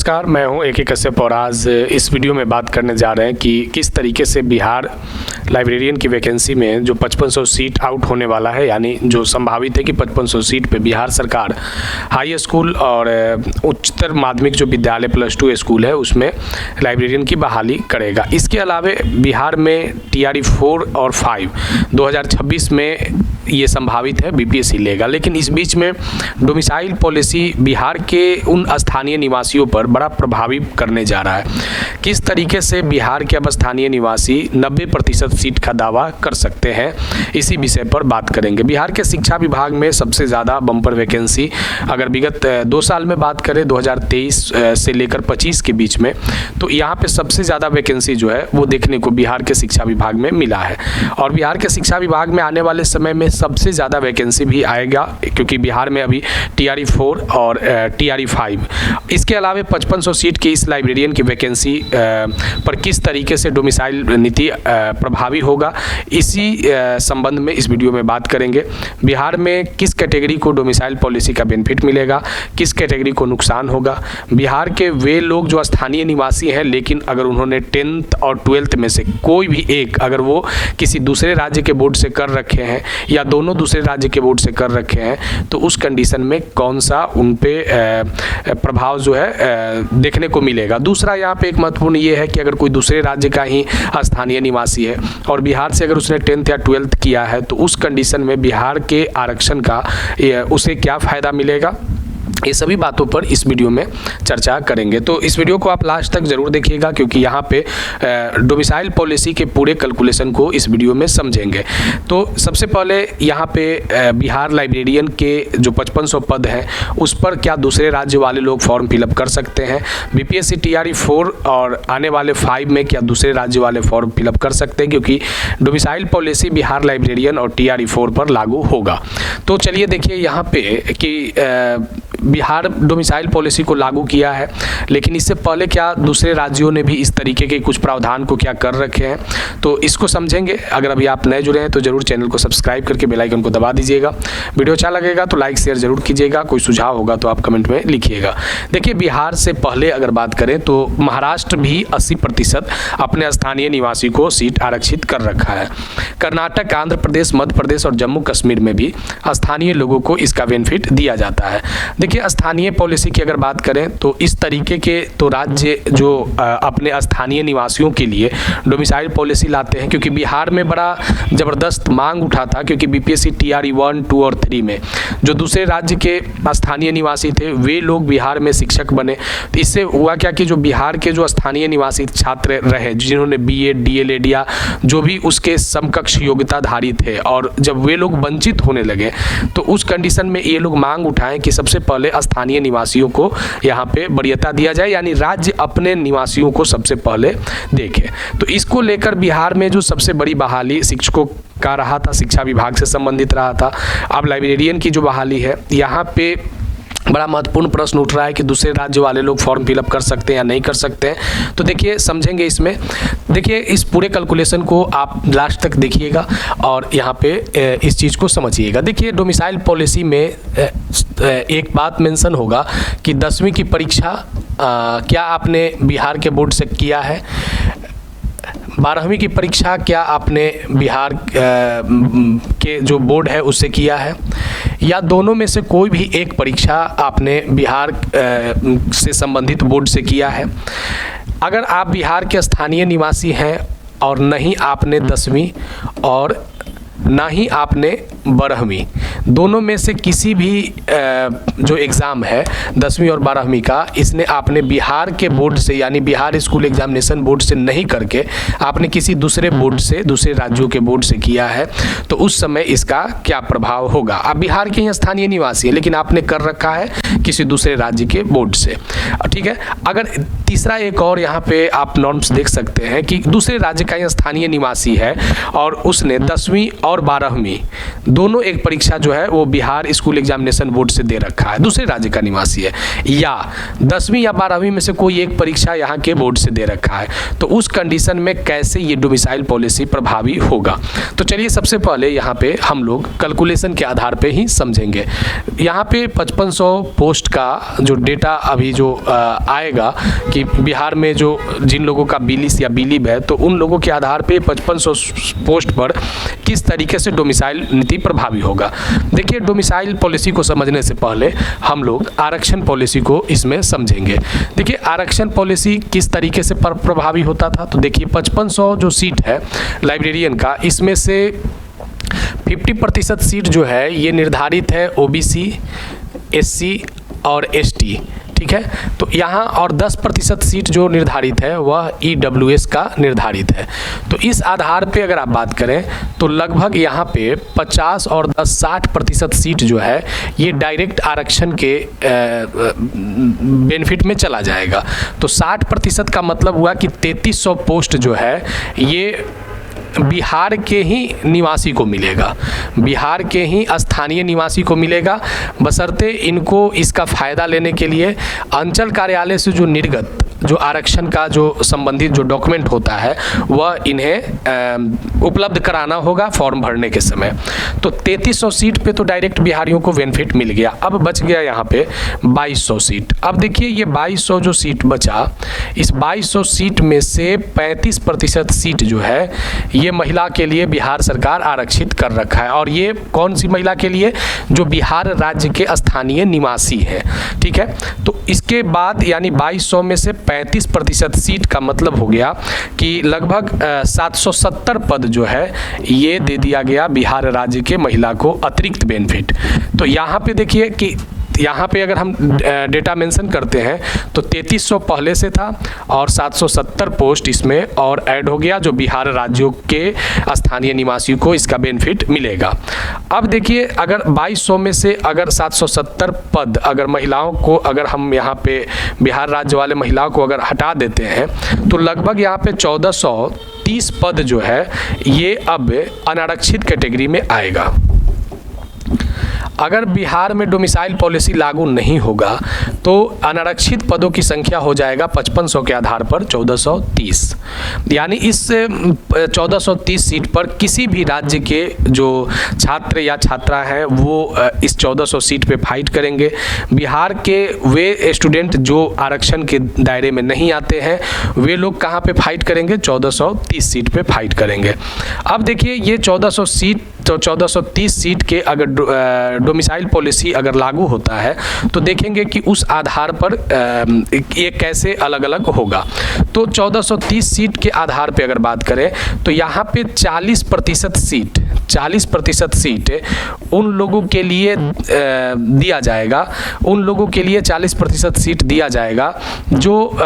नमस्कार, मैं हूं ए.के. कश्यप और आज इस वीडियो में बात करने जा रहे हैं कि किस तरीके से बिहार लाइब्रेरियन की वैकेंसी में जो 5500 सीट आउट होने वाला है, यानी जो संभावित है कि 5500 सीट पे बिहार सरकार हाई स्कूल और उच्चतर माध्यमिक जो विद्यालय +2 स्कूल है उसमें लाइब्रेरियन की बहाली करेगा। इसके अलावा बिहार में TRE 4 और 5 2026 में ये संभावित है बीपीएससी लेगा, लेकिन इस बीच में डोमिसाइल पॉलिसी बिहार के उन स्थानीय निवासियों पर बड़ा प्रभावी करने जा रहा है। किस तरीके से बिहार के अब स्थानीय निवासी 90% सीट का दावा कर सकते हैं, इसी विषय पर बात करेंगे। बिहार के शिक्षा विभाग में सबसे ज़्यादा बम्पर वैकेंसी अगर विगत 2 साल में बात करें 2023 से लेकर 25 के बीच में, तो यहाँ पे सबसे ज़्यादा वैकेंसी जो है वो देखने को बिहार के शिक्षा विभाग में मिला है। और बिहार के शिक्षा विभाग में आने वाले समय में सबसे ज़्यादा वैकेंसी भी आएगा, क्योंकि बिहार में अभी TRE 4 और TRE 5, इसके अलावा 5500 सीट की इस लाइब्रेरियन की वैकेंसी पर किस तरीके से डोमिसाइल नीति प्रभावी होगा, इसी संबंध में इस वीडियो में बात करेंगे। बिहार में किस कैटेगरी को डोमिसाइल पॉलिसी का बेनिफिट मिलेगा, किस कैटेगरी को नुकसान होगा। बिहार के वे लोग जो स्थानीय निवासी हैं, लेकिन अगर उन्होंने 10th और 12th में से कोई भी एक अगर वो किसी दूसरे राज्य के बोर्ड से कर रखे हैं या दोनों दूसरे राज्य के बोर्ड से कर रखे हैं, तो उस कंडीशन में कौन सा उन पे प्रभाव जो है देखने को मिलेगा। दूसरा यहाँ पे एक महत्वपूर्ण ये है कि अगर कोई दूसरे राज्य का ही स्थानीय निवासी है और बिहार से अगर उसने 10th या 12th किया है, तो उस कंडीशन में बिहार के आरक्षण का उसे क्या फ़ायदा मिलेगा, ये सभी बातों पर इस वीडियो में चर्चा करेंगे। तो इस वीडियो को आप लास्ट तक ज़रूर देखिएगा, क्योंकि यहाँ पे डोमिसाइल पॉलिसी के पूरे कैलकुलेशन को इस वीडियो में समझेंगे। तो सबसे पहले यहाँ पे बिहार लाइब्रेरियन के जो 5500 पद हैं उस पर क्या दूसरे राज्य वाले लोग फॉर्म फिलअप कर सकते हैं। बीपीएससी TRE 4 और आने वाले 5 में क्या दूसरे राज्य वाले फॉर्म फिलअप कर सकते हैं, क्योंकि डोमिसाइल पॉलिसी बिहार लाइब्रेरियन और TRE 4 पर लागू होगा। तो चलिए देखिए यहाँ पे कि बिहार डोमिसाइल पॉलिसी को लागू किया है, लेकिन इससे पहले क्या दूसरे राज्यों ने भी इस तरीके के कुछ प्रावधान को क्या कर रखे हैं, तो इसको समझेंगे। अगर अभी आप नए जुड़े हैं तो जरूर चैनल को सब्सक्राइब करके बेल आइकन को दबा दीजिएगा। वीडियो अच्छा लगेगा तो लाइक शेयर जरूर कीजिएगा। कोई सुझाव होगा तो आप कमेंट में लिखिएगा। देखिए, बिहार से पहले अगर बात करें तो महाराष्ट्र भी 80% अपने स्थानीय निवासी को सीट आरक्षित कर रखा है। कर्नाटक, आंध्र प्रदेश, मध्य प्रदेश और जम्मू कश्मीर में भी स्थानीय लोगों को इसका बेनिफिट दिया जाता है। देखिए, स्थानीय पॉलिसी की अगर बात करें तो इस तरीके के तो राज्य जो अपने स्थानीय निवासियों के लिए डोमिसाइल पॉलिसी लाते हैं, क्योंकि बिहार में बड़ा ज़बरदस्त मांग उठा था, क्योंकि बीपीएससी TRE 1, 2 और 3 में जो दूसरे राज्य के स्थानीय निवासी थे वे लोग बिहार में शिक्षक बने। तो इससे हुआ क्या कि जो बिहार के जो स्थानीय निवासी छात्र रहे, जिन्होंने BEd, DLEd या जो भी उसके समकक्ष योग्यताधारी थे, और जब वे लोग वंचित होने लगे तो उस कंडीशन में ये लोग मांग उठाएं कि सबसे पहले स्थानीय निवासियों को यहाँ पे वरीयता दिया जाए, यानी राज्य अपने निवासियों को सबसे पहले देखे। तो इसको लेकर बिहार में जो सबसे बड़ी बहाली शिक्षकों का रहा था, शिक्षा विभाग से संबंधित रहा था। अब लाइब्रेरियन की जो बहाली है, यहाँ पे बड़ा महत्वपूर्ण प्रश्न उठ रहा है कि दूसरे राज्य वाले लोग फॉर्म फिलअप कर सकते हैं या नहीं कर सकते हैं। तो देखिए, समझेंगे इसमें। देखिए, इस पूरे कैलकुलेशन को आप लास्ट तक देखिएगा और यहाँ पे इस चीज़ को समझिएगा। देखिए, डोमिसाइल पॉलिसी में एक बात मेंशन होगा कि 10वीं की परीक्षा क्या आपने बिहार के बोर्ड से किया है, 12वीं की परीक्षा क्या आपने बिहार के जो बोर्ड है उससे किया है, या दोनों में से कोई भी एक परीक्षा आपने बिहार से संबंधित बोर्ड से किया है। अगर आप बिहार के स्थानीय निवासी हैं और नहीं आपने 10वीं और ना ही आपने 12वीं, दोनों में से किसी भी जो एग्ज़ाम है 10वीं और 12वीं का, इसने आपने बिहार के बोर्ड से यानी बिहार स्कूल एग्जामिनेशन बोर्ड से नहीं करके आपने किसी दूसरे बोर्ड से, दूसरे राज्यों के बोर्ड से किया है, तो उस समय इसका क्या प्रभाव होगा। आप बिहार के ही स्थानीय निवासी हैं, लेकिन आपने कर रखा है किसी दूसरे राज्य के बोर्ड से, ठीक है। अगर तीसरा एक और यहाँ पे आप नॉर्म्स देख सकते हैं कि दूसरे राज्य का स्थानीय निवासी है और उसने 10वीं और 12वीं दोनों एक परीक्षा जो है वो बिहार स्कूल एग्जामिनेशन बोर्ड से दे रखा है, दूसरे राज्य का निवासी है, या 10वीं या 12वीं में से कोई एक परीक्षा यहाँ के बोर्ड से दे रखा है, तो उस कंडीशन में कैसे ये डोमिसाइल पॉलिसी प्रभावी होगा। तो चलिए सबसे पहले यहाँ पे हम लोग कैलकुलेशन के आधार पे ही समझेंगे। यहाँ पे 5500 पोस्ट का जो डेटा अभी जो आएगा कि बिहार में जो जिन लोगों का बिलिस या बिलीव है, तो उन लोगों के आधार पे 5500 पोस्ट पर किस तरीके से डोमिसाइल नीति प्रभावी होगा। देखिए, डोमिसाइल पॉलिसी को समझने से पहले हम लोग आरक्षण पॉलिसी को इसमें समझेंगे। देखिए, आरक्षण पॉलिसी किस तरीके से प्रभावी होता था, तो देखिए 5500 जो सीट है लाइब्रेरियन का, इसमें से 50% सीट जो है ये निर्धारित है ओबीसी, एससी और एसटी, ठीक है। तो यहाँ और 10% सीट जो निर्धारित है वह ईडब्ल्यूएस का निर्धारित है। तो इस आधार पे अगर आप बात करें तो लगभग यहाँ पे 50 और 10 60% सीट जो है ये डायरेक्ट आरक्षण के बेनिफिट में चला जाएगा। तो 60% का मतलब हुआ कि 3300 पोस्ट जो है ये बिहार के ही निवासी को मिलेगा, बिहार के ही स्थानीय निवासी को मिलेगा, बशर्ते इनको इसका फ़ायदा लेने के लिए अंचल कार्यालय से जो निर्गत जो आरक्षण का जो संबंधित जो डॉक्यूमेंट होता है वह इन्हें उपलब्ध कराना होगा फॉर्म भरने के समय। तो 3300 सीट पे तो डायरेक्ट बिहारियों को बेनिफिट मिल गया। अब बच गया यहाँ पे 2200 सीट। अब देखिए ये 2200 जो सीट बचा, इस 2200 सीट में से 35% सीट जो है ये महिला के लिए बिहार सरकार आरक्षित कर रखा है। और ये कौन सी महिला के लिए, जो बिहार राज्य के स्थानीय निवासी है, ठीक है। तो इसके बाद यानी 2200 में से 35% सीट का मतलब हो गया कि लगभग 770 पद जो है ये दे दिया गया बिहार राज्य के महिला को अतिरिक्त बेनिफिट। तो यहाँ पे देखिए कि यहाँ पे अगर हम डेटा मेंशन करते हैं तो 3300 पहले से था और 770 पोस्ट इसमें और ऐड हो गया जो बिहार राज्यों के स्थानीय निवासियों को इसका बेनिफिट मिलेगा। अब देखिए अगर 2200 में से अगर 770 पद अगर महिलाओं को अगर हम यहाँ पे बिहार राज्य वाले महिलाओं को अगर हटा देते हैं तो लगभग यहाँ पे 1430 पद जो है ये अब अनारक्षित कैटेगरी में आएगा। अगर बिहार में डोमिसाइल पॉलिसी लागू नहीं होगा तो अनारक्षित पदों की संख्या हो जाएगा 5500 के आधार पर 1430। यानी इस 1430 सीट पर किसी भी राज्य के जो छात्र या छात्रा हैं वो इस 1400 सीट पे फाइट करेंगे। बिहार के वे स्टूडेंट जो आरक्षण के दायरे में नहीं आते हैं वे लोग कहाँ पे फाइट करेंगे, 1430 सीट पे फाइट करेंगे। अब देखिए ये 1400 सीट तो 1430 सीट के अगर डोमिसाइल पॉलिसी अगर लागू होता है तो देखेंगे कि उस आधार पर ये कैसे अलग अलग होगा। तो 1430 सीट के आधार पे अगर बात करें तो यहाँ पे 40% सीट उन लोगों के लिए दिया जाएगा, उन लोगों के लिए 40% सीट दिया जाएगा जो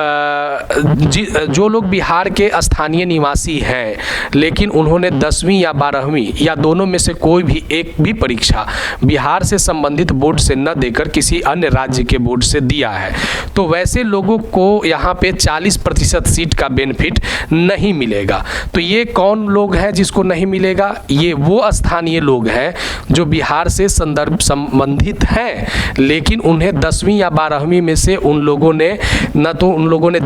लोग बिहार के स्थानीय निवासी हैं लेकिन उन्होंने 10वीं या 12वीं या दोनों में से कोई भी एक भी परीक्षा बिहार से संबंधित बोर्ड से न देकर किसी अन्य राज्य के बोर्ड से दिया है। तो वैसे लोगों को यहाँ पे 40% सीट का बेनिफिट नहीं मिलेगा। तो ये कौन लोग हैं जिसको नहीं मिलेगा, ये वो स्थानीय लोग हैं जो बिहार से संबंधित हैं लेकिन उन्हें 10वीं या 12वीं में से उन लोगों ने न तो उन लोगों ने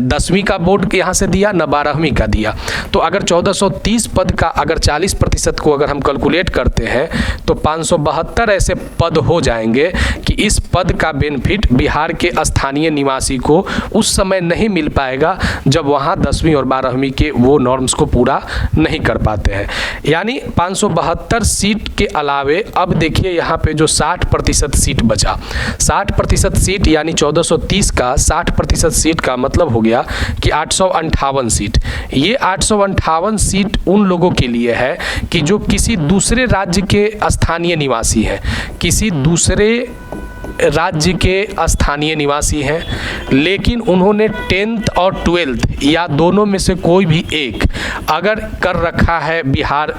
10वीं का बोर्ड यहाँ से दिया न 12वीं का दिया। तो अगर 1430 पद का अगर 40% को अगर हम कैलकुलेट करते हैं तो 572 ऐसे पद हो जाएंगे कि इस पद का बेनिफिट बिहार के स्थानीय निवासी को उस समय नहीं मिल पाएगा जब वहाँ 10वीं और 12वीं के वो नॉर्म्स को पूरा नहीं कर पाते हैं। यानी 572 सीट के अलावे अब देखिए यहाँ पे जो 60% सीट बचा, 60% सीट यानी 1430 का 60% सीट का मतलब हो गया कि 858 सीट। ये 858 सीट उन लोगों के लिए है कि जो किसी दूसरे राज्य के स्थानीय निवासी हैं, किसी दूसरे राज्य के स्थानीय निवासी हैं, लेकिन उन्होंने 10th और 12th या दोनों में से कोई भी एक अगर कर रखा है बिहार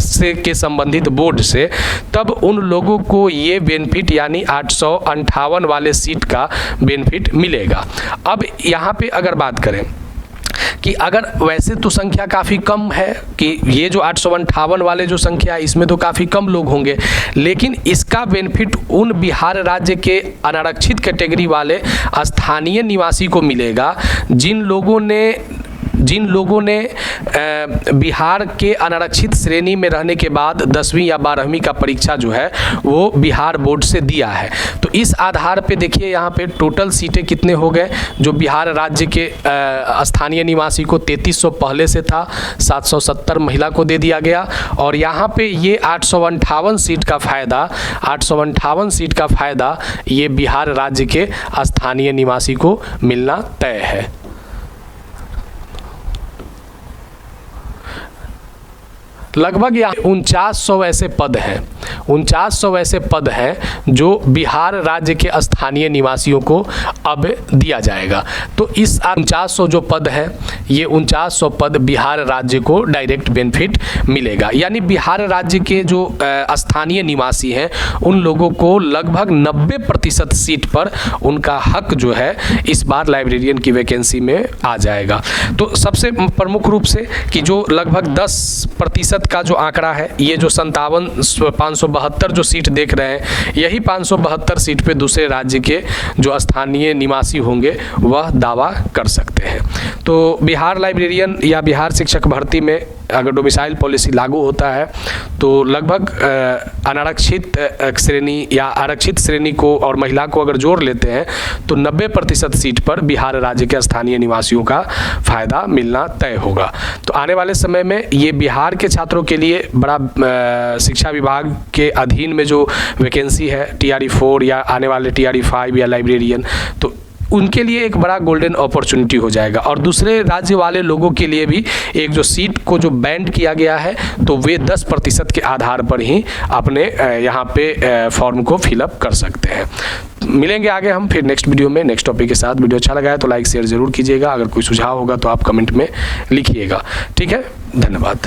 से के संबंधित बोर्ड से, तब उन लोगों को ये बेनिफिट यानी 858 वाले सीट का बेनिफिट मिलेगा। अब यहाँ पे अगर बात करें कि अगर वैसे तो संख्या काफ़ी कम है कि ये जो 858 वाले जो संख्या है इसमें तो काफ़ी कम लोग होंगे, लेकिन इसका बेनिफिट उन बिहार राज्य के अनारक्षित कैटेगरी वाले स्थानीय निवासी को मिलेगा जिन लोगों ने बिहार के अनारक्षित श्रेणी में रहने के बाद 10वीं या 12वीं का परीक्षा जो है वो बिहार बोर्ड से दिया है। तो इस आधार पे देखिए यहाँ पे टोटल सीटें कितने हो गए, जो बिहार राज्य के स्थानीय निवासी को 3300 पहले से था, 770 महिला को दे दिया गया, और यहाँ पे ये 858 सीट का फ़ायदा ये बिहार राज्य के स्थानीय निवासी को मिलना तय है। लगभग 4900 ऐसे पद हैं जो बिहार राज्य के स्थानीय निवासियों को अब दिया जाएगा। तो इस 4900 जो पद हैं, ये 4900 पद बिहार राज्य को डायरेक्ट बेनिफिट मिलेगा, यानी बिहार राज्य के जो स्थानीय निवासी हैं उन लोगों को लगभग 90% सीट पर उनका हक जो है इस बार लाइब्रेरियन की वैकेंसी में आ जाएगा। तो सबसे प्रमुख रूप से कि जो लगभग 10% का जो आंकड़ा है, ये जो 572 जो सीट देख रहे हैं, यही 572 सीट पे दूसरे राज्य के जो स्थानीय निवासी होंगे वह दावा कर सकते हैं। तो बिहार लाइब्रेरियन या बिहार शिक्षक भर्ती में अगर डोमिसाइल पॉलिसी लागू होता है तो लगभग अनारक्षित श्रेणी या आरक्षित श्रेणी को और महिला को अगर जोड़ लेते हैं तो 90% सीट पर बिहार राज्य के स्थानीय निवासियों का फ़ायदा मिलना तय होगा। तो आने वाले समय में ये बिहार के छात्रों के लिए बड़ा शिक्षा विभाग के अधीन में जो वैकेंसी है TRE 4 या आने वाले TRE 5 या लाइब्रेरियन, तो उनके लिए एक बड़ा गोल्डन अपॉर्चुनिटी हो जाएगा। और दूसरे राज्य वाले लोगों के लिए भी एक जो सीट को जो बैंड किया गया है तो वे 10% के आधार पर ही अपने यहाँ पे फॉर्म को फिलअप कर सकते हैं। मिलेंगे आगे हम फिर नेक्स्ट वीडियो में नेक्स्ट टॉपिक के साथ। वीडियो अच्छा लगा है तो लाइक शेयर ज़रूर कीजिएगा, अगर कोई सुझाव होगा तो आप कमेंट में लिखिएगा। ठीक है, धन्यवाद।